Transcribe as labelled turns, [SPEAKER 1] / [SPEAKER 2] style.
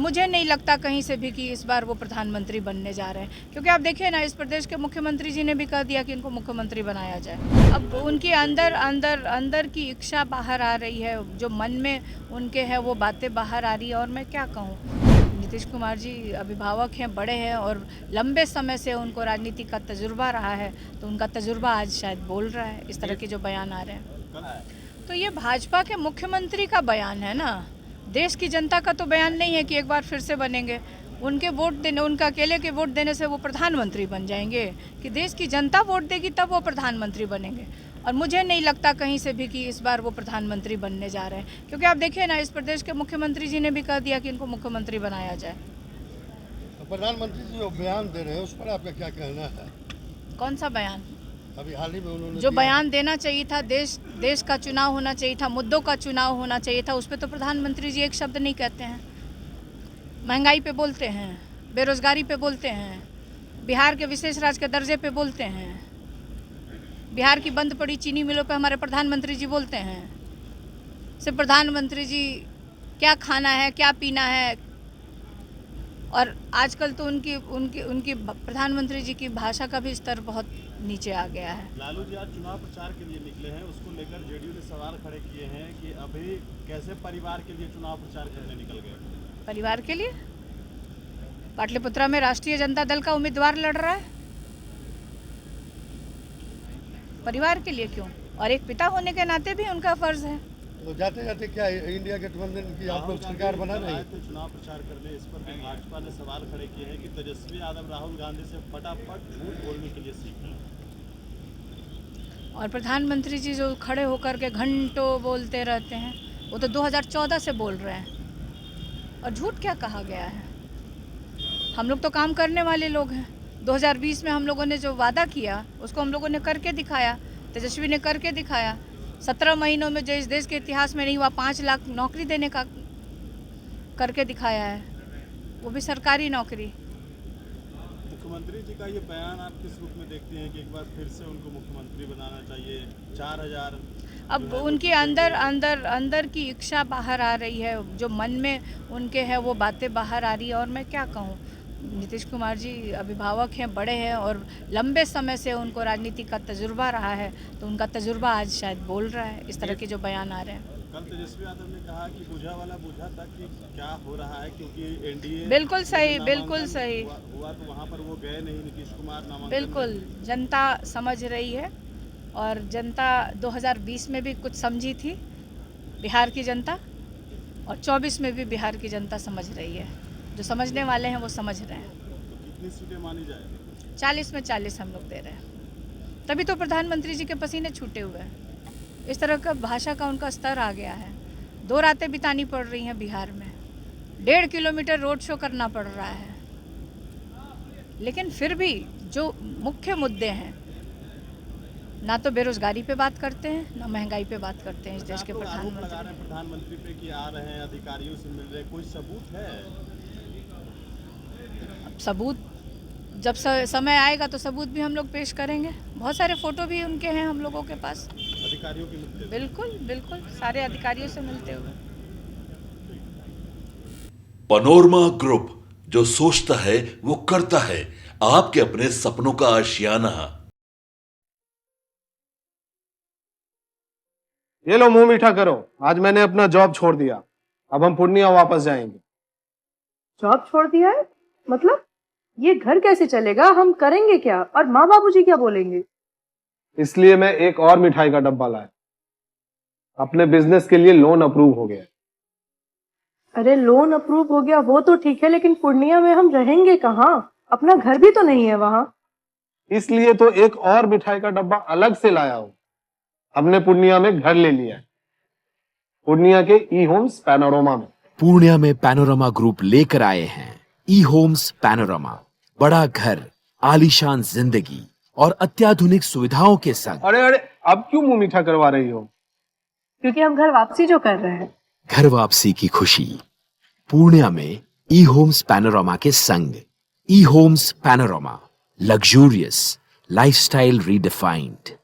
[SPEAKER 1] मुझे नहीं लगता कहीं से भी कि इस बार वो प्रधानमंत्री बनने जा रहे हैं, क्योंकि आप देखिए ना, इस प्रदेश के मुख्यमंत्री जी ने भी कह दिया कि इनको मुख्यमंत्री बनाया जाए। अब उनके अंदर अंदर अंदर की इच्छा बाहर आ रही है, जो मन में उनके है वो बातें बाहर आ रही है। और मैं क्या कहूँ, नीतीश कुमार जी अभिभावक हैं, बड़े हैं और लंबे समय से उनको राजनीति का तजुर्बा रहा है, तो उनका तजुर्बा आज शायद बोल रहा है इस तरह के जो बयान आ रहे हैं। तो ये भाजपा के मुख्यमंत्री का बयान है ना, देश की जनता का तो बयान नहीं है कि एक बार फिर से बनेंगे। उनके वोट देने, उनका अकेले के वोट देने से वो प्रधानमंत्री बन जाएंगे कि देश की जनता वोट देगी तब वो प्रधानमंत्री बनेंगे। और मुझे नहीं लगता कहीं से भी कि इस बार वो प्रधानमंत्री बनने जा रहे हैं, क्योंकि आप देखिए ना, इस प्रदेश के मुख्यमंत्री जी ने भी कह दिया कि इनको मुख्यमंत्री बनाया जाए।
[SPEAKER 2] तो प्रधानमंत्री जी जो बयान दे रहे हैं उस पर आपका क्या कहना है?
[SPEAKER 1] कौन सा बयान?
[SPEAKER 2] अभी हाल ही में उन्होंने
[SPEAKER 1] जो बयान देना चाहिए था, देश का चुनाव होना चाहिए था, मुद्दों का चुनाव होना चाहिए था, उस पर तो प्रधानमंत्री जी एक शब्द नहीं कहते हैं। महंगाई पे बोलते हैं, बेरोजगारी पे बोलते हैं, बिहार के विशेष राज्य के दर्जे पे बोलते हैं, बिहार की बंद पड़ी चीनी मिलों पे हमारे प्रधानमंत्री जी बोलते हैं। सिर्फ प्रधानमंत्री जी क्या खाना है, क्या पीना है, और आजकल तो उनकी उनकी उनकी प्रधानमंत्री जी की भाषा का भी स्तर बहुत नीचे आ गया है।
[SPEAKER 3] लालू जी आज चुनाव प्रचार के लिए निकले हैं, उसको लेकर जेडीयू ने सवाल खड़े किए हैं कि अभी कैसे परिवार के लिए चुनाव प्रचार करने निकल गए।
[SPEAKER 1] परिवार के लिए? पाटलिपुत्रा में राष्ट्रीय जनता दल का उम्मीदवार लड़ रहा है, परिवार के लिए क्यों? और एक पिता होने के नाते भी उनका फर्ज है।
[SPEAKER 2] तो जाते जाते क्या इंडिया गठबंधन की आप लोग सरकार बना रहे हैं?
[SPEAKER 3] चुनाव प्रचार करने, इस पर भी भाजपा ने सवाल खड़े किए हैं कि तेजस्वी यादव राहुल गांधी से फटाफट झूठ बोलने के लिए सीखें।
[SPEAKER 1] और प्रधानमंत्री जी जो खड़े होकर के घंटों बोलते रहते हैं, वो तो 2014 से बोल रहे हैं। और झूठ क्या कहा गया है? हम लोग तो काम करने वाले लोग हैं। 2020 में हम लोगों ने जो वादा किया उसको हम लोगों ने करके दिखाया, तेजस्वी ने करके दिखाया। 17 महीनों में जो इस देश के इतिहास में नहीं हुआ, 5 लाख नौकरी देने का करके दिखाया है, वो भी सरकारी नौकरी।
[SPEAKER 3] मुख्यमंत्री जी का ये बयान आप किस रूप में देखते हैं कि एक बार फिर से उनको मुख्यमंत्री बनाना चाहिए? 4000
[SPEAKER 1] अब उनके अंदर अंदर अंदर की इच्छा बाहर आ रही है, जो मन में उनके है वो बातें बाहर आ रही है। और मैं क्या कहूँ, नीतीश कुमार जी अभिभावक हैं, बड़े हैं और लंबे समय से उनको राजनीति का तजुर्बा रहा है, तो उनका तजुर्बा आज शायद बोल रहा है इस तरह के जो बयान आ रहे हैं।
[SPEAKER 3] कल तेजस्वी यादव ने कहा कि बुझा वाला बुझा तक कि क्या हो रहा है, क्योंकि एनडीए
[SPEAKER 1] बिल्कुल सही, बिल्कुल सही
[SPEAKER 3] हुआ तो वहाँ पर वो गए नहीं, नीतीश कुमार नामांकन।
[SPEAKER 1] बिल्कुल जनता समझ रही है, और जनता 2020 में भी कुछ समझी थी बिहार की जनता, और 24 में भी बिहार की जनता समझ रही है। जो समझने वाले हैं वो समझ रहे हैं।
[SPEAKER 3] तो कितनी सीटें मानी जाए?
[SPEAKER 1] 40 में 40 हम लोग दे रहे हैं, तभी तो प्रधानमंत्री जी के पसीने छूटे हुए हैं। इस तरह का भाषा का उनका स्तर आ गया है। 2 रातें बितानी पड़ रही हैं बिहार में, 1.5 किलोमीटर रोड शो करना पड़ रहा है, लेकिन फिर भी जो मुख्य मुद्दे हैं, ना तो बेरोजगारी पे बात करते हैं, ना महंगाई पे बात करते हैं इस देश के प्रधानमंत्री।
[SPEAKER 3] प्रधानमंत्री पे कि आ रहे हैं, अधिकारियों से मिल रहे, कोई सबूत है?
[SPEAKER 1] सबूत जब समय आएगा तो सबूत भी हम लोग पेश करेंगे। बहुत सारे फोटो भी उनके हैं हम लोगों के पास।
[SPEAKER 3] अधिकारियों के मिलते?
[SPEAKER 1] बिल्कुल बिल्कुल, सारे अधिकारियों से मिलते हुए।
[SPEAKER 4] पनोरमा ग्रुप, जो सोचता है वो करता है। आपके अपने सपनों का आशियाना।
[SPEAKER 5] ये लो मुंह मीठा करो, आज मैंने अपना जॉब छोड़ दिया, अब हम पूर्णिया वापस जाएंगे।
[SPEAKER 6] जॉब छोड़ दिया है? मतलब ये घर कैसे चलेगा? हम करेंगे क्या? और माँ बाबूजी क्या बोलेंगे?
[SPEAKER 5] इसलिए मैं एक और मिठाई का डब्बा लाया। अपने बिजनेस के लिए लोन अप्रूव हो गया।
[SPEAKER 6] अरे लोन अप्रूव हो गया वो तो ठीक है, लेकिन पूर्णिया में हम रहेंगे कहाँ? अपना घर भी तो नहीं है वहाँ।
[SPEAKER 5] इसलिए तो एक और मिठाई का डब्बा अलग से लाया हूँ। हमने पूर्णिया में घर ले लिया है, पूर्णिया के ई होम्स पैनोरमा में।
[SPEAKER 7] पूर्णिया में पैनोरमा ग्रुप लेकर आए हैं ई होम्स पैनोरमा। बड़ा घर, आलीशान जिंदगी और अत्याधुनिक सुविधाओं के संग।
[SPEAKER 5] अरे अरे, अब क्यों मुंह मीठा करवा रही हो?
[SPEAKER 6] क्योंकि हम घर वापसी जो कर रहे हैं।
[SPEAKER 7] घर वापसी की खुशी पूर्णिया में ई होम्स पैनोरमा के संग। ई homes panorama, luxurious lifestyle redefined.